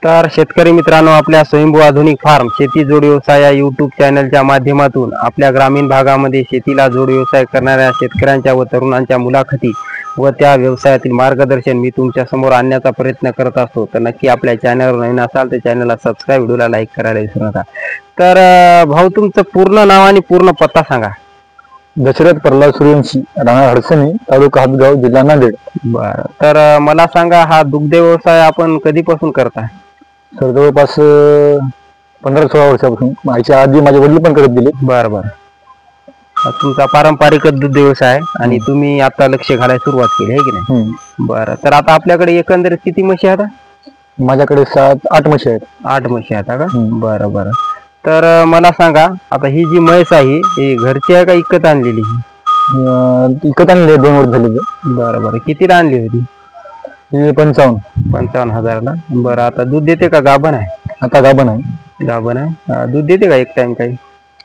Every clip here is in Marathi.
तर शेतकरी मित्रांनो, आपल्या स्वयंभू आधुनिक फार्म शेती जोड व्यवसाय या यूट्यूब चॅनलच्या माध्यमातून आपल्या ग्रामीण भागामध्ये शेतीला जोड व्यवसाय करणाऱ्या शेतकऱ्यांच्या व तरुणांच्या मुलाखती व त्या व्यवसायातील मार्गदर्शन मी तुमच्या समोर आणण्याचा प्रयत्न करत असतो. तर नक्की आपल्या चॅनलवर नवीन असाल तर चॅनलला सबस्क्राईब, व्हिडिओला लाईक करायला विसरू नका. तर भाऊ, तुमचं पूर्ण नाव आणि पूर्ण पत्ता सांगा. दशरथ प्रल्हाद सूर्यवंशी, राहणार हडसणी, तालुका हातगाव, जिल्हा नांदेड. बरं, तर मला सांगा, हा दुग्ध व्यवसाय आपण कधीपासून करताय? सर जवळपास 15-16 वर्षापासून. आईच्या आधी माझे वडील पण करत दिले. बरं बरं. तुमचा पारंपरिक दुग्ध व्यवसाय आहे आणि तुम्ही आता लक्ष घालायला सुरुवात केली आहे की नाही? बरं, तर आता आपल्याकडे एकंदरीत किती म्हशी आहेत? माझ्याकडे 7-8 म्हशी आहेत. 8 म्हशी आहेत का? बरं बरं. तर मला सांगा, आता ही जी म्हैस आहे ही घरची आहे का विकत आणलेली? विकत आणले, 2 वर्ष झाले. बरं बरं. कितीला आणली होती? 55,000ला. बरं, आता दूध देते का गाभण आहे? आता गाभण आहे. गाभण आहे. दूध देते का एक टाइम काही?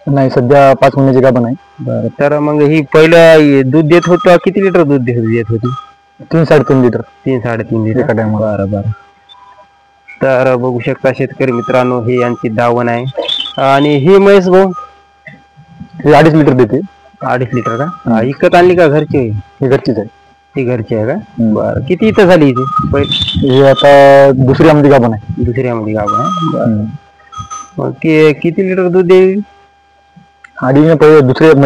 नाही, सध्या 5 महिन्याची गाभण आहे. बरं, तर मग ही पहिलं दूध देत होतं, किती लिटर दूध देत होती? 3-3.5 लिटर. 3-3.5 लिटर एका टाइम. बरं बरं. तर बघू शकता शेतकरी मित्रांनो, ही यांची दावण आहे. आणि ही म्हैस भाऊ 2.5 लिटर देते. 2.5 लिटर का? विकत आणली का घरची? ही घरचीच आहे. ती घरची आहे का? बरं. किती इथं झाली इथे पहिली? हे आता दुसऱ्यामध्ये गाभण आहे. दुसऱ्यामध्ये गाभण आहे. बरं. मग किती लिटर दूध देईल? आणि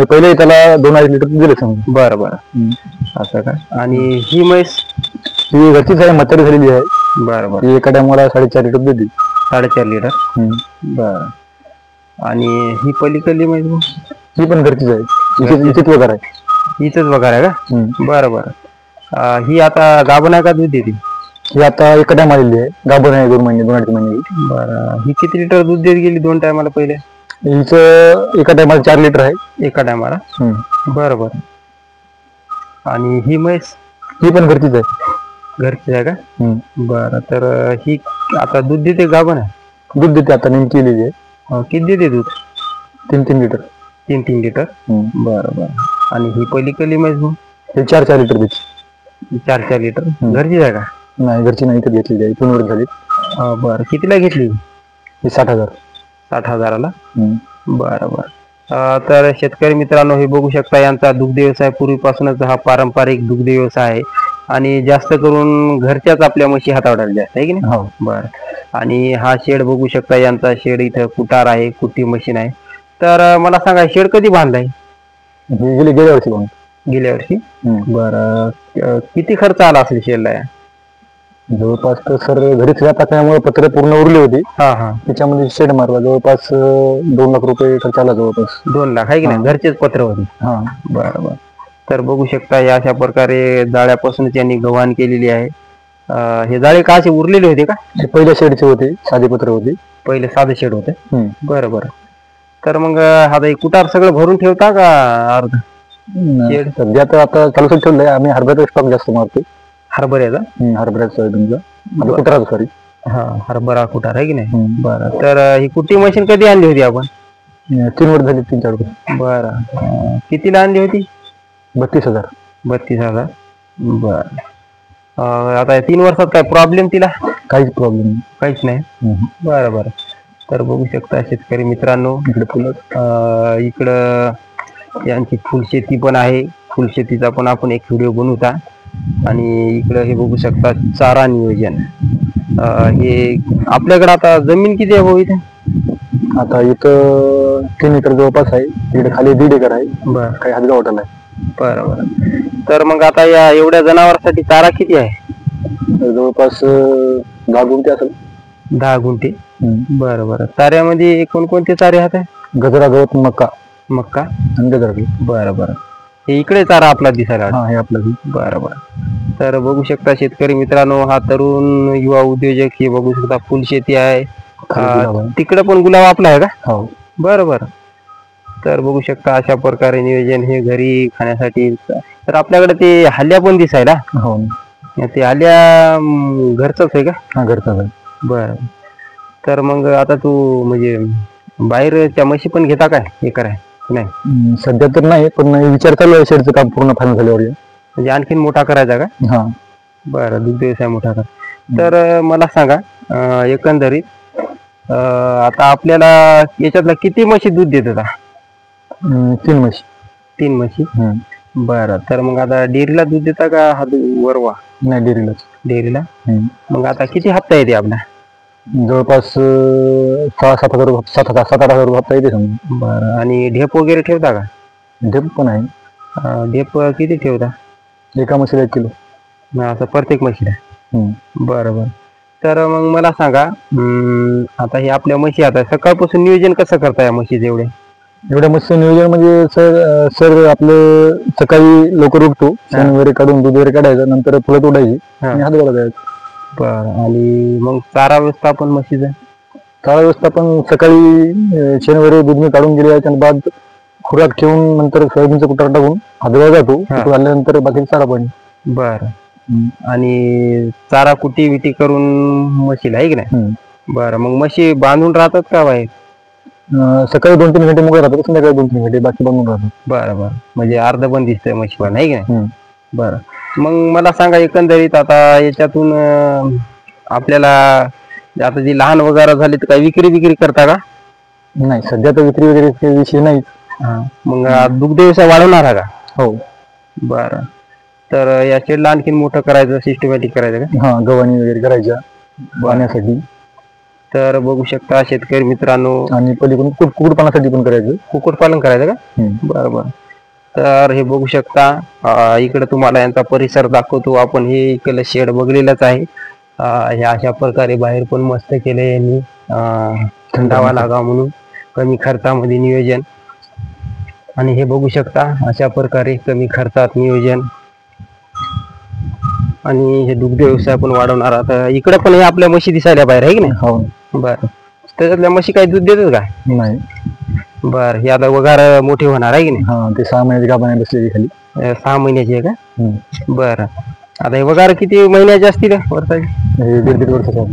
पहिले त्याला 2.5 लिटर दिले समजा. बरं बरं. असं का? आणि ही म्हैस ही घरचीच आहे, म्हातारी झालेली आहे. बरं बरं. ही एका टायमाला 4.5 लिटर देते. 4.5 लिटर. बरं. आणि ही पलीकडली म्हैस ही पण घरचीच आहे. इथेच वगैरे आहे. इथंच वगैरे आहे का? बरं बरं. ही आता गाभण आहे का दूध देते? ही आता एका टाइम आलेली आहे. गाभण आहे 2 महिने, 2.5 महिने. बरं. ही किती लिटर दूध देत गेली 2 टायमाला पहिले? हिचं एका टायमाला 4 लिटर आहे. एका टायमाला. बरं बरं. आणि ही म्हैस? ही पण घरचीच आहे. घरचीच आहे का? बरं. तर ही आता दूध देते, गाभण आहे? दूध देते, आता नेमकी केलेली आहे. किती देते दूध? 3-3 लिटर. 3-3 लिटर. बरं बरं. आणि ही पलीकडली म्हैस मग? हे 4-4 लिटर देते. 4-4 लिटर. घरचीच आहे का? नाही, घरची नाही, इथे घेतलेली आहे. 2 वर्ष झाली. बरं. कितीला घेतली? ही 60,000. 60,000ला. बरं बरं. तर शेतकरी मित्रांनो, हे बघू शकता, यांचा दुग्ध व्यवसाय पूर्वीपासूनच हा पारंपरिक दुग्ध व्यवसाय आहे आणि जास्त करून घरच्याच आपल्या म्हशी हाताळल्या जास्त आहे की नाही? हो. बरं. आणि हा शेड बघू शकता, यांचा शेड इथं कुटार आहे, कुट्टी मशीन आहे. तर मला सांगा, शेड कधी बांधलाय? गेल्या वर्षी बांधला. गेल्या वर्षी. बरं. किती खर्च आला असेल शेडला? जवळपास तर सर घरीच टाकल्यामुळे पत्रे पूर्ण उरले होते. त्याच्यामध्ये शेड मारला. जवळपास 2 लाख रुपये खर्च आला. जवळपास 2 लाख आहे की नाही? घरचेच पत्र होते. बरं बरं. तर बघू शकता, या अशा प्रकारे जाळ्यापासूनच यांनी गव्हाण केलेली आहे. हे जाळे का असे उरलेले होते का? पहिल्या शेडचे होते, साधे पत्र होते. पहिले साधे शेड होते. बरं बरं. तर मग आता कुटार सगळं भरून ठेवता का अर्ध? सध्या तर आता चालूच ठेवलंय. आम्ही हरभऱ्याचा स्टॉक जास्त मारतो. हरभऱ्याचा? हरभऱ्याचा, सोयाबीनचा, कुटाराचा. सॉरी, हरभरा कुटार आहे की नाही? बरं. तर ही कुट्टी मशीन कधी आणली होती आपण? 3 वर्ष झाली, 3-4 वर्ष. बरं. कितीला आणली होती? 32,000. 32,000. बरं. आता 3 वर्षात काय प्रॉब्लेम तिला? काहीच प्रॉब्लेम नाही. काहीच नाही. बरं बरं. तर बघू शकता शेतकरी मित्रांनो, इकडं यांची फुलशेती पण आहे. फुलशेतीचा पण आपण एक व्हिडिओ बनवता. आणि इकडं हे बघू शकता, चारा नियोजन. हे आपल्याकडे आता जमीन किती आहे भाऊ इथे? आता इथं 3 एकर जवळपास आहे. तिकडे खाली 1.5 एकर आहे. बरं. काही हातगाव हॉटेल आहे. बरं बरं. तर मग आता या एवढ्या जनावरांसाठी चारा किती आहे? जवळपास 10 गुंठे असेल. 10 गुंठे. बरं बरं. चाऱ्यामध्ये कोणकोणते चारे आहेत? गजरा, गवत, मक्का आणि गजरा. बरं बरं. हे इकडे चारा आपला दिसायला? हे आपलं. बरं बरं. तर बघू शकता शेतकरी मित्रांनो, हा तरुण युवा उद्योजक, हे बघू शकता फुलशेती आहे. तिकडे पण गुलाब आपला आहे का? हो. बरं बरं. तर बघू शकता अशा प्रकारे नियोजन हे घरी खाण्यासाठी. तर आपल्याकडे ते हल्ल्या पण दिसायला? हो. ते हल्ल्या घरचंच आहे का? घरचाच आहे. बरं. तर मग आता तू म्हणजे बाहेरच्या म्हशी पण घेता काय? हे कराय नाही? सध्या तर नाही, पण विचार चालू आहे शेडचं काम पूर्ण फायनल झाल्यावर. म्हणजे आणखीन मोठा करायचा का? बरं. दूध व्यवसाय मोठा कर. तर मला सांगा, एकंदरीत आता आपल्याला याच्यातला किती म्हशी दूध देत होता? 3 म्हशी. 3 म्हशी. बरं, तर मग आता डेअरीला दूध देता का हा वरवा? नाही, डेअरीलाच. डेअरीला. मग आता किती हप्ता येते आपला? जवळपास 7,000-8,000 हप्ता येते समजा. बरं, आणि ढेप वगैरे ठेवता का? ढेप पण आहे. ढेप किती ठेवता? एका म्हशीला 1 किलो. असं प्रत्येक म्हशीला? बरं. तर मग मला सांगा, आता हे आपल्या म्हशी आता सकाळपासून नियोजन कसं करता या म्हशीचं एवढ्या म्हशीचं नियोजन म्हणजे सर आपलं सकाळी लवकर उठतो, शेण वगैरे काढून दूध वगैरे काढायचं, नंतर फुलत उठायची आणि हात गोळा द्यायचा. बरं, आणि मग चारा व्यवस्थापन म्हशीचं? चारा व्यवस्थापन सकाळी शेण वगैरे दूध मी काढून गेले, त्याच्या बाद खुराक ठेवून नंतर सोयाबीनचा कुटार टाकून हातगाव जातो, आल्यानंतर बाकी चारा पाणी. बरं, आणि चारा कुटी विटी करून म्हशीला आहे की नाही? बरं, मग म्हशी बांधून राहतात का बाहेर? सकाळी 2-3 घंटे मोकळे राहतात, संध्याकाळी 2-3 घंटे बाकी बांधून राहतात. बरं, म्हणजे अर्ध बंद दिसतंय म्हशी पण आहे की नाही? बरं, मग मला सांगा एकंदरीत आता याच्यातून आपल्याला आता जी लहान वगैरे झाली तर काय विक्री करता का? नाही, सध्या तर विक्री वगैरे विषय नाही. मग दुग्ध व्यवसाय वाढवणार का? हो. बरं, तर या शेडला आणखीन मोठं करायचं, सिस्टमॅटिक करायचं का? हा, गव्हाणी वगैरे करायच्या पाण्यासाठी. तर बघू शकता शेतकरी मित्रांनो, आणि पलीकडून कुक्कुटपालनासाठी पण करायचं. कुक्कुटपालन करायचं का? बरं. तर हे बघू शकता, इकडे तुम्हाला यांचा परिसर दाखवतो आपण. हे इकडलं शेड बघलेलंच आहे. हे अशा प्रकारे बाहेर पण मस्त केले यांनी, थंडावा लागा म्हणून, कमी खर्चामध्ये नियोजन. आणि हे बघू शकता अशा प्रकारे कमी खर्चात नियोजन, आणि हे दुग्ध व्यवसाय पण वाढवणार. आता इकडे पण हे आपल्या म्हशी दिसायला बाहेर आहे की नाही? हो. बरं, त्याच्यातल्या म्हशी काही दूध देतात का? नाही. बरं, हे आता वगार मोठी होणार आहे की नाही? हा, ते 6 महिन्याची गाभण बसलेली खाली. 6 महिन्याची आहे का? बरं, आता हे वगार किती महिन्याचे असतील वर्षाची? 1.5 वर्षाचा.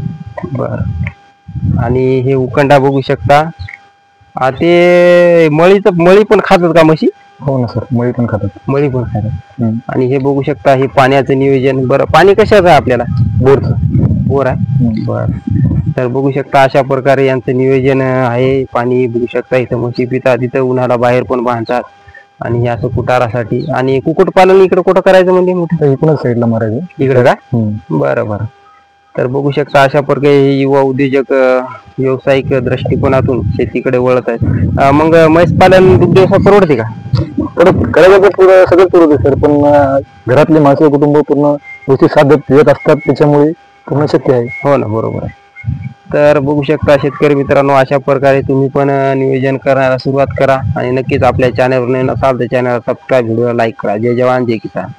बरं, आणि हे उकंडा बघू शकता. ते मळी पण खातात का म्हशी? हो ना सर, मळी पण खातात. मळी पण खातात. आणि हे बघू शकता हे पाण्याचं नियोजन. बरं, पाणी कशाचं आहे आपल्याला? बोर आहे. बरं, तर बघू शकता अशा प्रकारे यांचं नियोजन आहे. पाणी बघू शकता, इथं म्हशी पितात, तिथं उन्हाला बाहेर पण बांधतात, आणि हे असं कुटारासाठी. आणि कुक्कुटपालन इकडे कुठं करायचं म्हणजे मोठं? इकडूनच साईडला मारायचं. इकडे का? बरं. तर बघू शकता अशा प्रकारे युवा उद्योजक व्यावसायिक दृष्टिकोनातून शेतीकडे वळत आहेत. मग म्हैस पालन दुग्ध व्यवसाय परवडते का? करायचं तर सगळं पुरवते सर, पण घरातले माणसं कुटुंब पूर्ण व्यवस्थित साथ देत असतात, त्याच्यामुळे पूर्ण शक्य आहे. हो ना, बरोबर आहे. तर बघू शकता शेतकरी मित्रांनो, अशा प्रकारे तुम्ही पण नियोजन करायला सुरुवात करा, आणि नक्कीच आपल्या चॅनलवर नसाल तर चॅनल सबस्क्राईब, व्हिडिओ लाईक करा. जय जवान जय किसान.